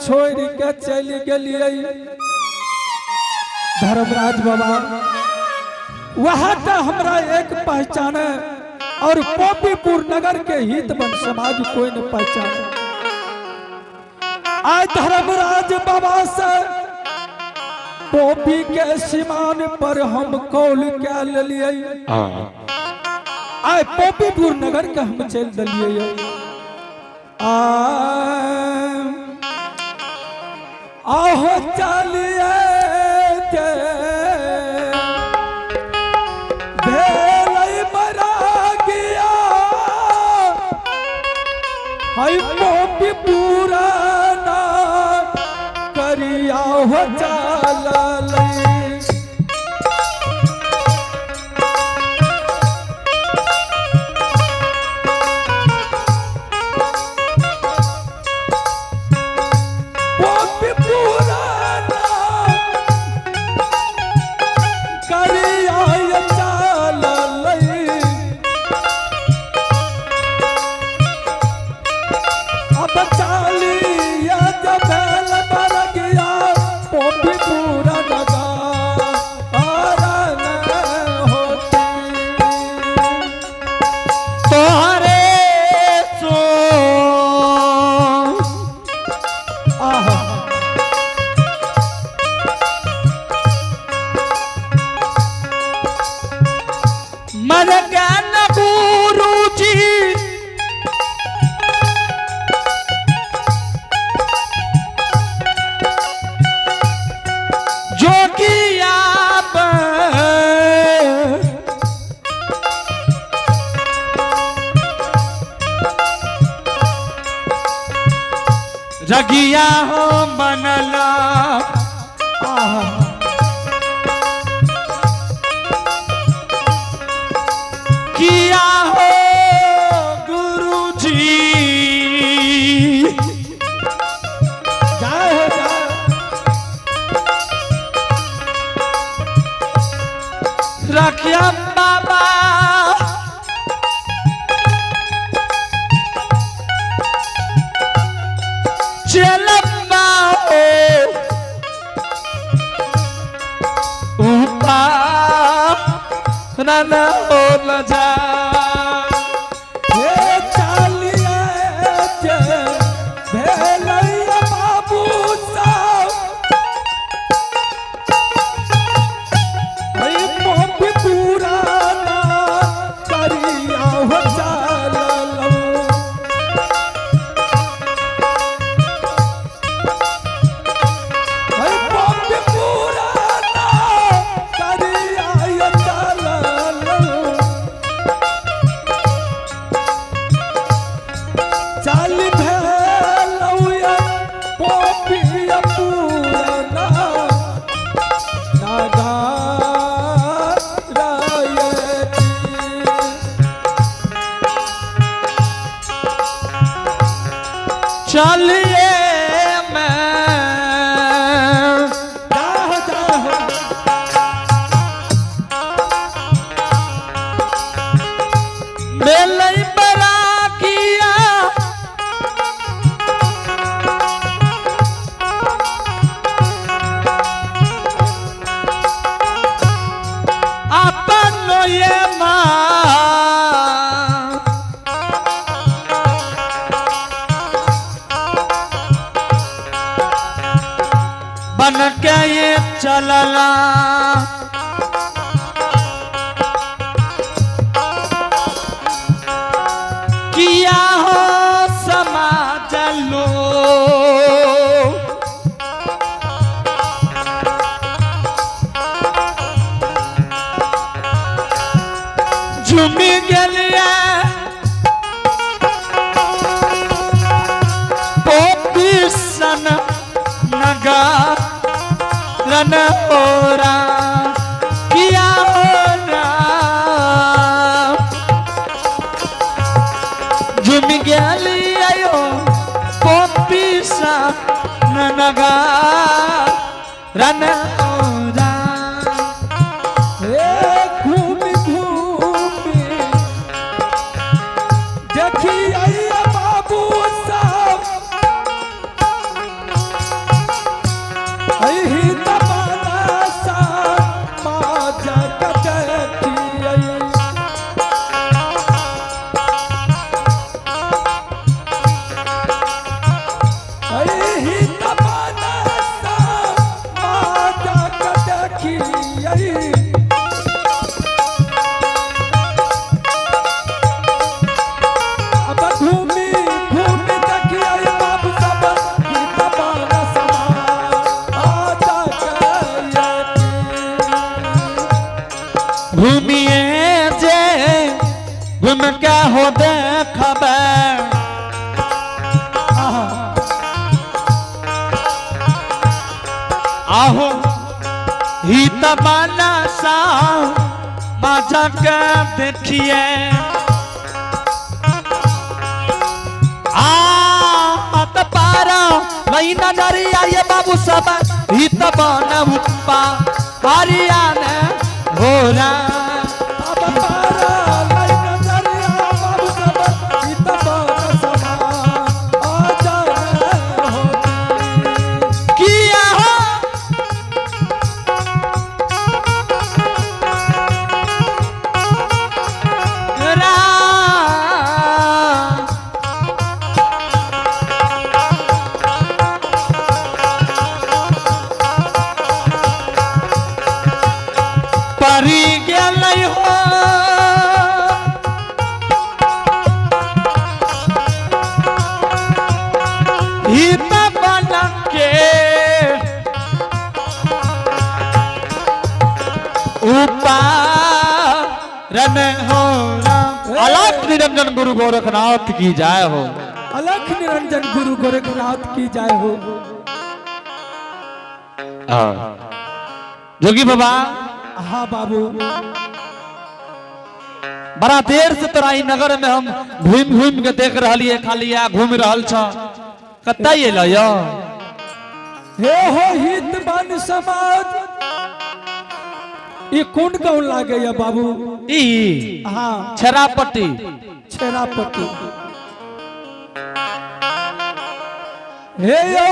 छोड़ के चली गलिए धर्मराज बाबा वहां तो हमरा एक पहचाने और पोपीपुर नगर के हित बन समाज कोई न पहचाने। आज धर्मराज बाबा से पोपी के सीमान पर हम कौल क्या लिए आए पोपीपुर नगर के हम चल दिलिए आहो चलिए पोपीपुरा ना करिया हो चल जगिया हो मनला किया हो गुरुजी जाए हो जाए रखिया बाबा चलम्बा हो ऊपर न हो न जा बाबू साहब पोपीपुरा ना करिया हो चल चलिए मैं बड़ा किया अपन ये बन के ये चलला किया हो समाज लो झूमी गलिया पोपी सन नगा रन ओरा किया होना झुम गली आयो पोपी सा नगा रन ओरा घूम घूम देखी बाबू साहब ही तबाना सा माता का देखिए अब घूमी घूमी देखिए बाबू सब ही तबाना सा माता का घूमिए जे घूम क्या हो देखबे आहो ही तबाना सा बाजा के देखिए पारा वही नजरिया ये बाबू सब ही तबाना उपा पारिया ने हो रहा परी गेल नहीं हो हित बन के ऊपर हो अलख निरंजन गुरु गोरखनाथ की जाय हो अलख निरंजन गुरु गोरखनाथ की जाय हो जोगी बाबा हाँ बाबू बड़ा देर से तोरा ई नगर में हम घूम घूम के देख रही खाली आ घूम रहल छ कतई एल हे हो हित बन समाज ये कौन गाँव लागे या बाबू ई हाँ छरापट्टी छेरापट्टी हे यौ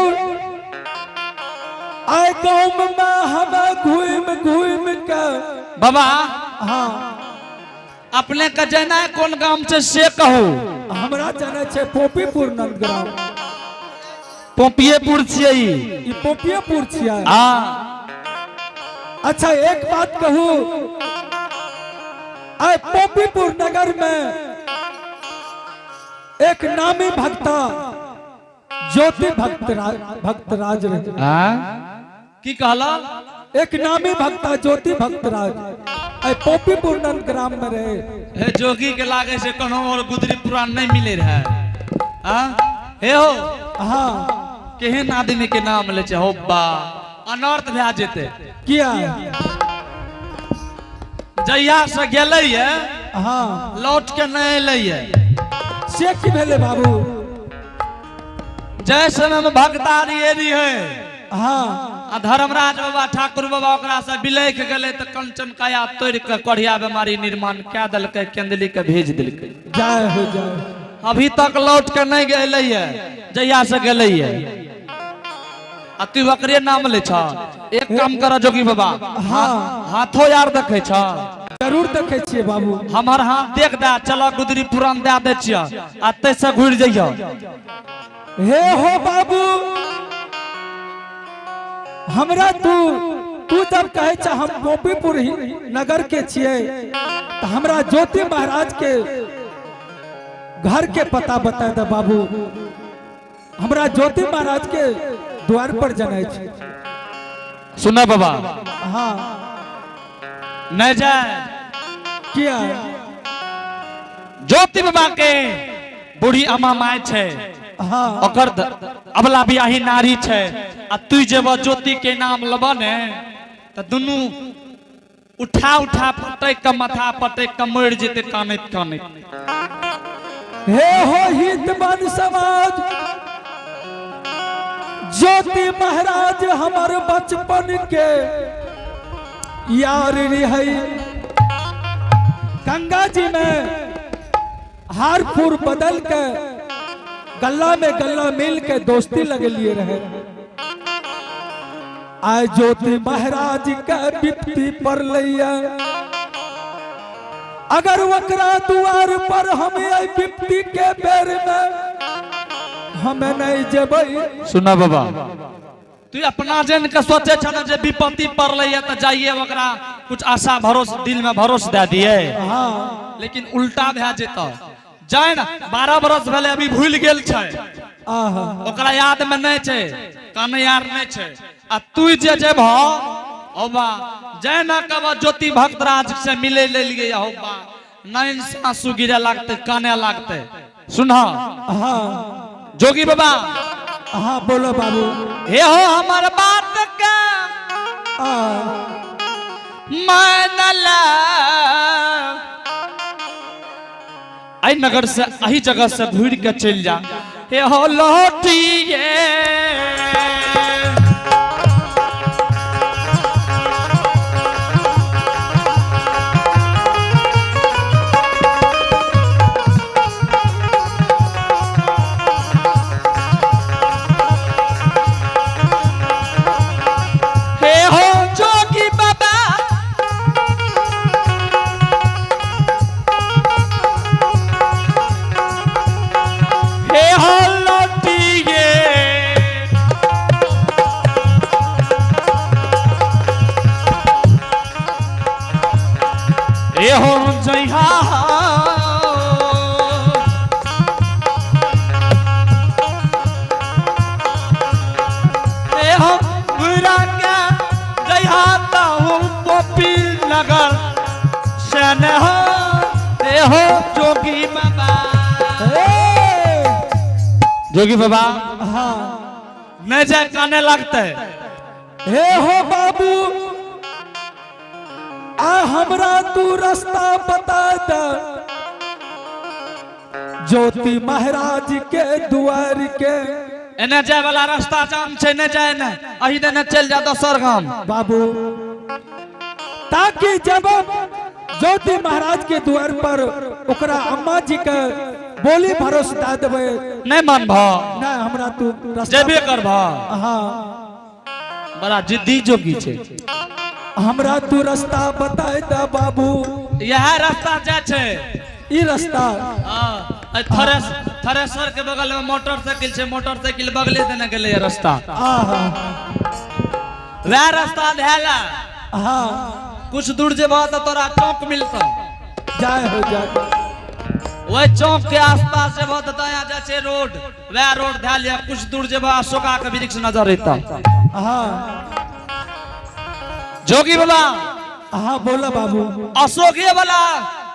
आए गाँव में हम घूम घूम के बाबा हाँ अपने का जना है कौन गांव से कहो हमरा जाने छे पोपीपुर नंदग्राम पोपिएपुर छियै ई पोपीपुर छियै हाँ अच्छा एक बात कहूँ आए पोपीपुर नगर में एक नामी भक्ता ज्योति भक्तराज रहे की कहला एक नामी भक्ता ज्योति भक्तराज पोपीपुर नंदग्राम में रहे हे जोगी के लागे से कोनो और गुदरी पुराण नहीं मिले रहे हे हो हाँ केहन आदमी के नाम ले हो बा अनर्थ भे जेते किया जहिया से गेलै है हाँ लौट के नहीं अलै है से की भेले बाबू जैसे में भक्तारी एरी है हाँ आ धर्मराज बाबा ठाकुर बाबा ओकरा से बिलख गेले त कंचन काया तोड़ के कढ़िया बीमारी निर्माण क्या दलके केंदली के भेज दिलके जाय हो जाय अभी तक लौट के नहीं गेलै है जहिया से गेलै है आ तू ओकरे नाम ले छ एक काम कर जोगी बाबा हाँ हाथो यार देखे छ जरूर देखे छिए बाबू हमार हाथ देख दे चलो गुदरी पुरान दे दे छिया आ तैसे घुर जइयो हे हो बाबू हमरा तू जब कहे छ हम पोपीपुर नगर के छिए तो हमरा ज्योति महाराज के घर के पता बता दे बाबू हमरा ज्योति महाराज के द्वार पर जाना है सुना बाबा हाँ नहीं जाए किया ज्योति बाबा के बूढ़ी अम्मा माय छे हाँ ओकर अबला बियाही नारी छे आ तू जेब ज्योति के नाम लबा ने त दुनु उठा उठा पटक के माथा पटक के मर जेते कानत कानत हे हो हित बन समाज ज्योति महाराज हमार बचपन के यार रहे गंगा जी में हारपुर बदल के गल्ला में गल्ला मिल के दोस्ती लगे लिए रहे आय ज्योति महाराज का विपत्ति पर लिया अगर वकरा द्वार पर हमें विपत्ति के बेर में हमें नहीं जेबै। सुना बाबा, तू अपना जन के सोचे छ जे विपत्ति पड़ले त जाइए ओकरा कुछ आशा भरोसा दिल में भरोसा दे दिए, हाँ लेकिन उल्टा भे जेता। जान 12 बरस भेले अभी भूल गेल छै, आहा ओकरा याद में नहीं छै, कान यार नहीं छै। आ तू जे जेब होबा जैना कब ज्योति भक्तराज से मिले ले लिए होबा नैन से आंसू गिरे लागते, काने लागते। सुना हाँ जोगी बाबा, हाँ बोलो बाबू। हे हो हमर बात के मानला, आई नगर से अही जगह से घूर के चल जा। हे हो लौटिए हो जइहा ए हो बुरा के जइहा ता हूँ पोपी नगर से न हो। ए हो जोगी बाबा, जोगी बाबा हाँ न जाए काने लगते। हे हो बाबू, आ हमरा तू रास्ता बता द, ज्योति महाराज के द्वार के। एने जाए वाला रास्ता जाम छे, न जाए न अही देने चल जा दोसर गाम बाबू, ताकि जब ज्योति महाराज के द्वार पर ओकरा अम्मा जी के बोली भरोसा दे देवे, नहीं मान भा ना हमरा तू रास्ता जेबे कर भा। हाँ बड़ा जिद्दी जोगी छे, हमरा तू रास्ता बताए द बाबू। यह रास्ता जा छे, ई रास्ता थ्रेसर के बगल में मोटरसाइकिल छे, मोटरसाइकिल बगले देने गेले ये रास्ता। आहा वह रास्ता धेला, हाँ कुछ दूर जेबा तो तोरा चौक मिलता, जाए हो जाए। वह चौक के आसपास जेबा तो दया जा छे रोड, वह रोड धेलिया। कुछ दूर जेबा अशोका के वृक्ष नजर अइता। हाँ जोगी बाबा, हाँ बोला बाबू। अशोके वाला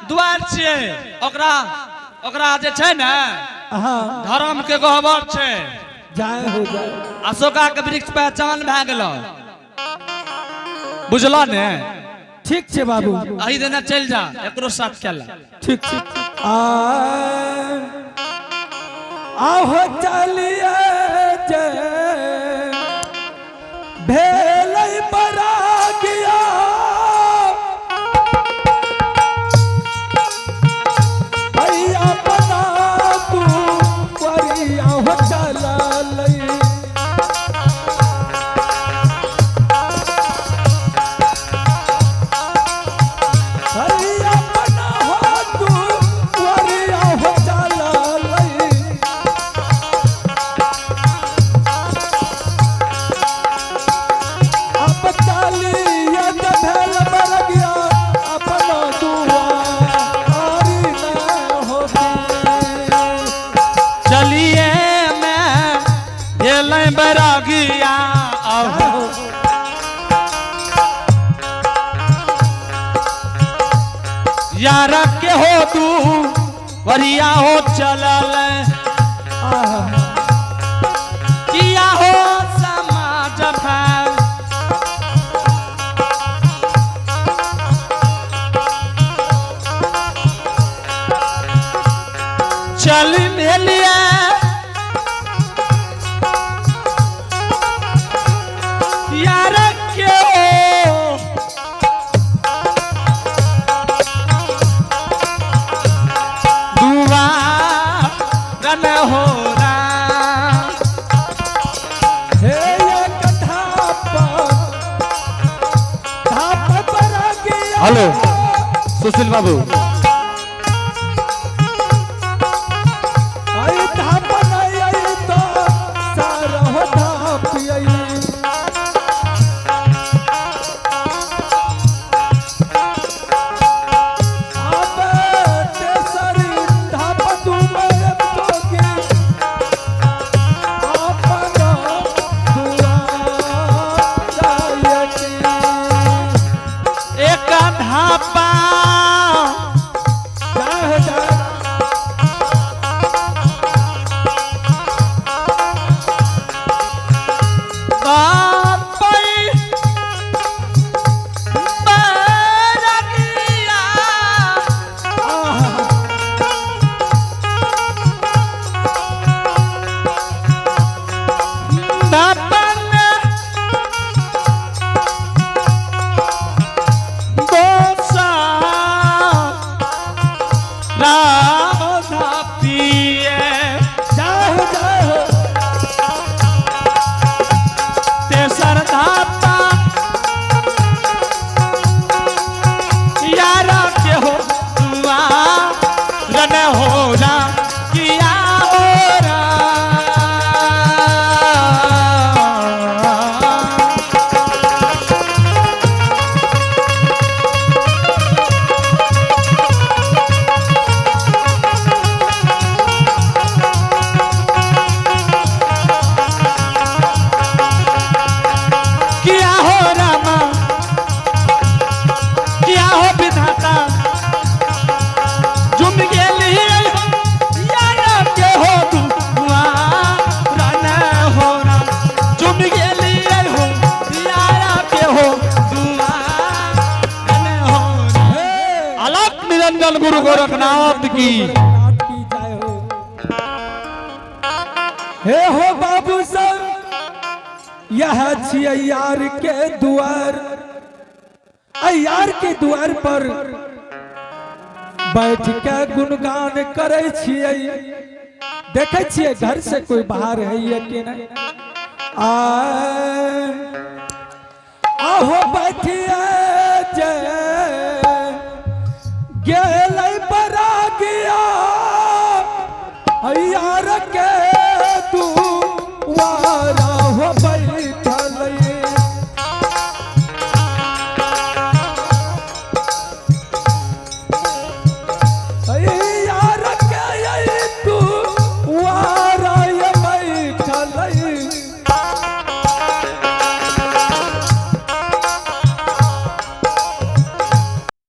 द्वार छे, ओकरा जे छै ने हाँ धर्म के गहबर छे। जाए हो जाए। अशोका के वृक्ष पहचान भए गेल, बुझला ने? ठीक छे बाबू, अही देना चल जा, एकरो साथ चला। ठीक ठीक। आहो चलिए जे भेलै बरागिया, भैया बना तू वरिया हो चललै। भैया बना हो तू वरिया हो चललै। अब चलिए जे भेल बरगिया, अपना दुआरी न होबे। चलिए मैं भेलै बैरागिया, यार के हो तू वरिया हो चलल, किया हो समाज भैल। चल मेलिया यार के दुआर न हो रहा। हे ये धाप बरगिया। हेलो सुशील बाबू, आई धाप नहीं आई तो गुरु गोरखनाथ की जय हो। हे हो बाबू सब यह छियै यार के द्वार, यार के द्वार पर बैठ के गुणगान करे छियै। देखे छियै घर से कोई बाहर है ये कि नहीं।